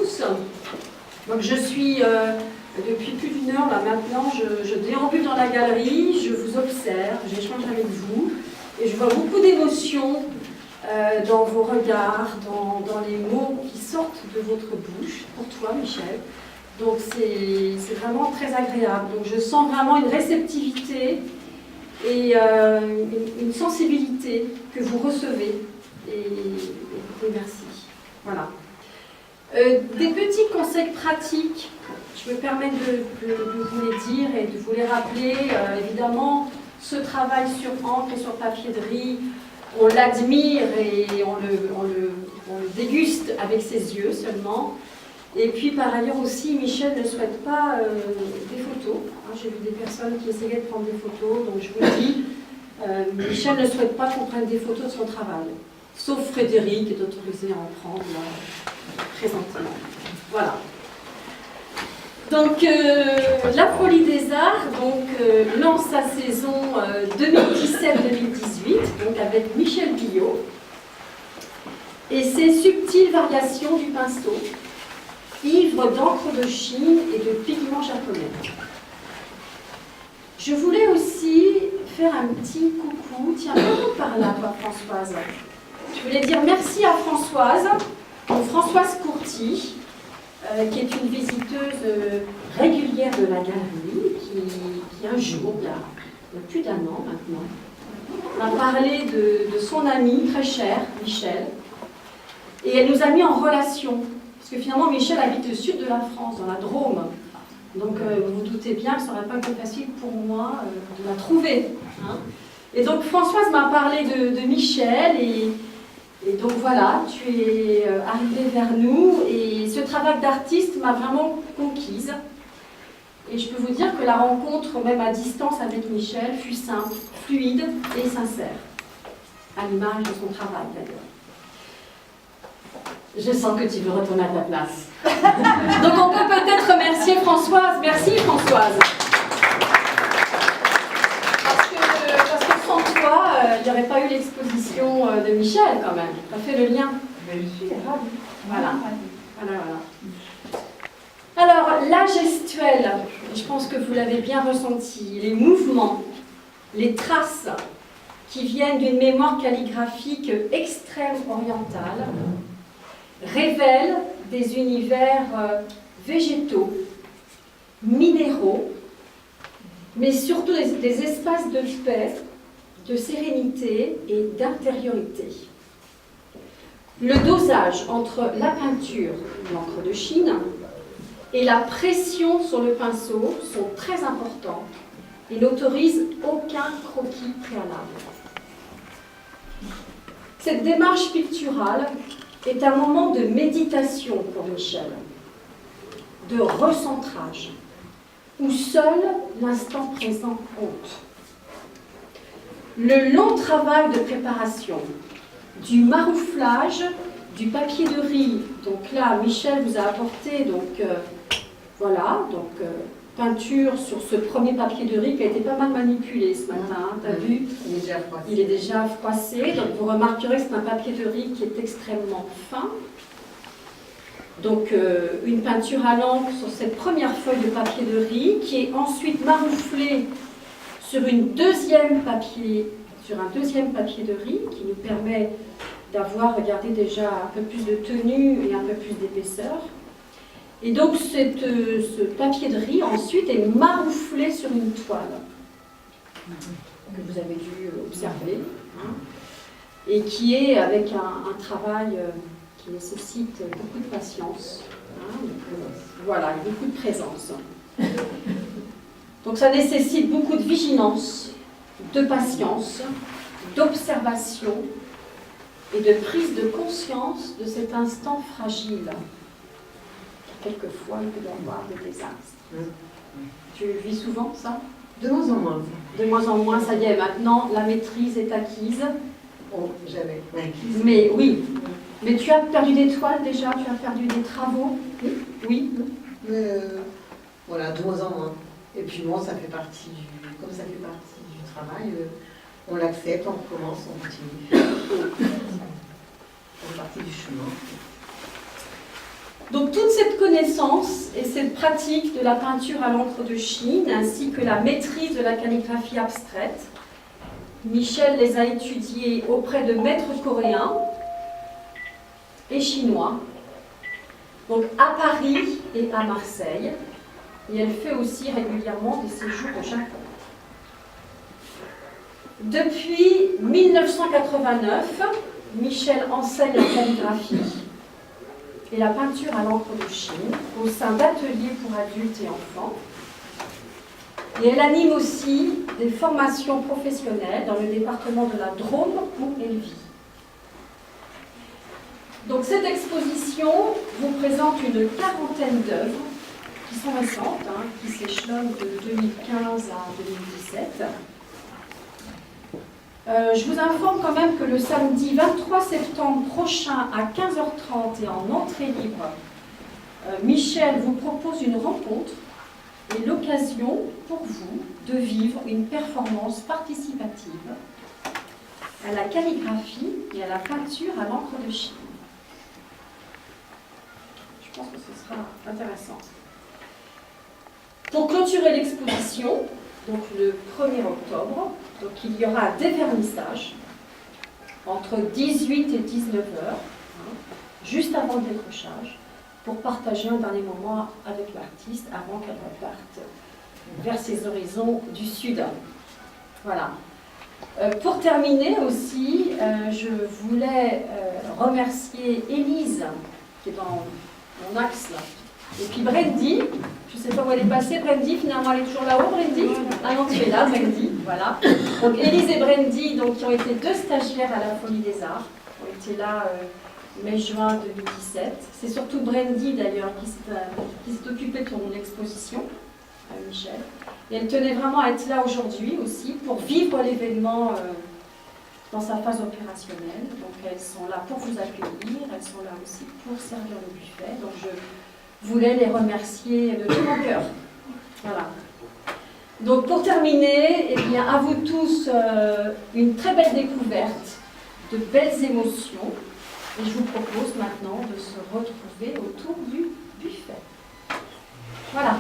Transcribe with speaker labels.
Speaker 1: tous. Donc je suis depuis plus d'une heure là maintenant, je déambule dans la galerie, je vous observe, j'échange avec vous et je vois beaucoup d'émotions dans vos regards, dans les mots qui sortent de votre bouche, pour toi Michel. Donc c'est vraiment très agréable. Donc je sens vraiment une réceptivité et une sensibilité que vous recevez. Et merci. Voilà. Des petits conseils pratiques, je me permets de vous les dire et de vous les rappeler. Évidemment, ce travail sur encre et sur papier de riz, on l'admire et on le déguste avec ses yeux seulement. Et puis par ailleurs aussi, Michel ne souhaite pas des photos. J'ai vu des personnes qui essayaient de prendre des photos, donc je vous le dis, Michel ne souhaite pas qu'on prenne des photos de son travail. Sauf Frédéric est autorisé à en prendre présentement. Voilà. Donc la Folie des Arts lance sa saison 2017-2018, donc avec Michel Guillot et ses subtiles variations du pinceau, ivre d'encre de Chine et de pigments japonais. Je voulais aussi faire un petit coucou. Tiens, viens par là, toi, Françoise. Je voulais dire merci à Françoise Courty, qui est une visiteuse régulière de la galerie, qui un jour, il y a plus d'un an maintenant, m'a parlé de son ami très cher, Michel, et elle nous a mis en relation. Parce que finalement, Michel habite le sud de la France, dans la Drôme. Donc, vous vous doutez bien que ce n'aurait pas été facile pour moi de la trouver. Hein. Et donc, Françoise m'a parlé de Michel, et donc voilà, tu es arrivée vers nous, et ce travail d'artiste m'a vraiment conquise. Et je peux vous dire que la rencontre, même à distance avec Michel, fut simple, fluide et sincère. À l'image de son travail, d'ailleurs. Je sens que tu veux retourner à ta place. Donc on peut peut-être remercier Françoise. Merci Françoise. Parce que sans toi, il n'y aurait pas eu l'exposition de Michel quand même. Tu as fait le lien.
Speaker 2: Mais je suis ravie.
Speaker 1: Voilà. Alors, la gestuelle, je pense que vous l'avez bien ressenti, les mouvements, les traces qui viennent d'une mémoire calligraphique extrême orientale, révèle des univers végétaux, minéraux, mais surtout des espaces de paix, de sérénité et d'intériorité. Le dosage entre la peinture, l'encre de Chine, et la pression sur le pinceau sont très importants et n'autorisent aucun croquis préalable. Cette démarche picturale est un moment de méditation pour Michel, de recentrage, où seul l'instant présent compte. Le long travail de préparation, du marouflage, du papier de riz, donc là Michel vous a apporté peinture sur ce premier papier de riz qui a été pas mal manipulé ce matin, tu as vu? Il est déjà froissé, donc vous remarquerez que c'est un papier de riz qui est extrêmement fin. Donc une peinture à l'encre sur cette première feuille de papier de riz qui est ensuite marouflée sur un deuxième papier de riz qui nous permet d'avoir, regardez déjà, un peu plus de tenue et un peu plus d'épaisseur. Et donc ce papier de riz ensuite est marouflé sur une toile que vous avez dû observer, hein, et qui est avec un travail qui nécessite beaucoup de patience, hein, voilà, et beaucoup de présence. Donc ça nécessite beaucoup de vigilance, de patience, d'observation et de prise de conscience de cet instant fragile. Quelquefois, il peut y avoir des désastres. Tu vis souvent ça?
Speaker 2: De moins en moins.
Speaker 1: De moins en moins, ça y est, maintenant, la maîtrise est acquise.
Speaker 2: Oh, jamais acquise.
Speaker 1: Mais oui. Mais tu as perdu des toiles déjà? Tu as perdu des travaux? Oui.
Speaker 2: Mais voilà, de moins en moins. Et puis bon, ça fait partie comme ça fait partie du travail, on l'accepte, on recommence, on continue. Ça fait partie du chemin.
Speaker 1: Donc toute cette connaissance et cette pratique de la peinture à l'encre de Chine, ainsi que la maîtrise de la calligraphie abstraite, Michel les a étudiées auprès de maîtres coréens et chinois, donc à Paris et à Marseille, et elle fait aussi régulièrement des séjours au Japon. Depuis 1989, Michel enseigne la calligraphie et la peinture à l'encre de Chine au sein d'ateliers pour adultes et enfants. Et elle anime aussi des formations professionnelles dans le département de la Drôme où elle vit. Donc cette exposition vous présente une quarantaine d'œuvres qui sont récentes, qui s'échelonnent de 2015 à 2017. Je vous informe quand même que le samedi 23 septembre prochain à 15h30 et en entrée libre, Michel vous propose une rencontre et l'occasion pour vous de vivre une performance participative à la calligraphie et à la peinture à l'encre de Chine. Je pense que ce sera intéressant. Pour clôturer l'exposition, donc le 1er octobre, donc il y aura des vernissages entre 18 et 19 heures, juste avant le décrochage, pour partager un dernier moment avec l'artiste avant qu'elle reparte vers ses horizons du sud. Voilà. Pour terminer aussi, je voulais remercier Élise, qui est dans mon axe là, et puis Brandy, je ne sais pas où elle est passée, Brandy, finalement elle est toujours là-haut, Brandy. Ah non, tu es là, Brandy, voilà. Donc Élise et Brandy, donc, qui ont été 2 stagiaires à la Folie des Arts, ont été là mai-juin 2017. C'est surtout Brandy d'ailleurs qui s'est occupée de ton exposition, à Michel. Et elle tenait vraiment à être là aujourd'hui aussi pour vivre l'événement dans sa phase opérationnelle. Donc elles sont là pour vous accueillir, elles sont là aussi pour servir le buffet. Donc je voulais les remercier de tout mon cœur. Voilà. Donc pour terminer, eh bien, à vous tous une très belle découverte, de belles émotions. Et je vous propose maintenant de se retrouver autour du buffet. Voilà.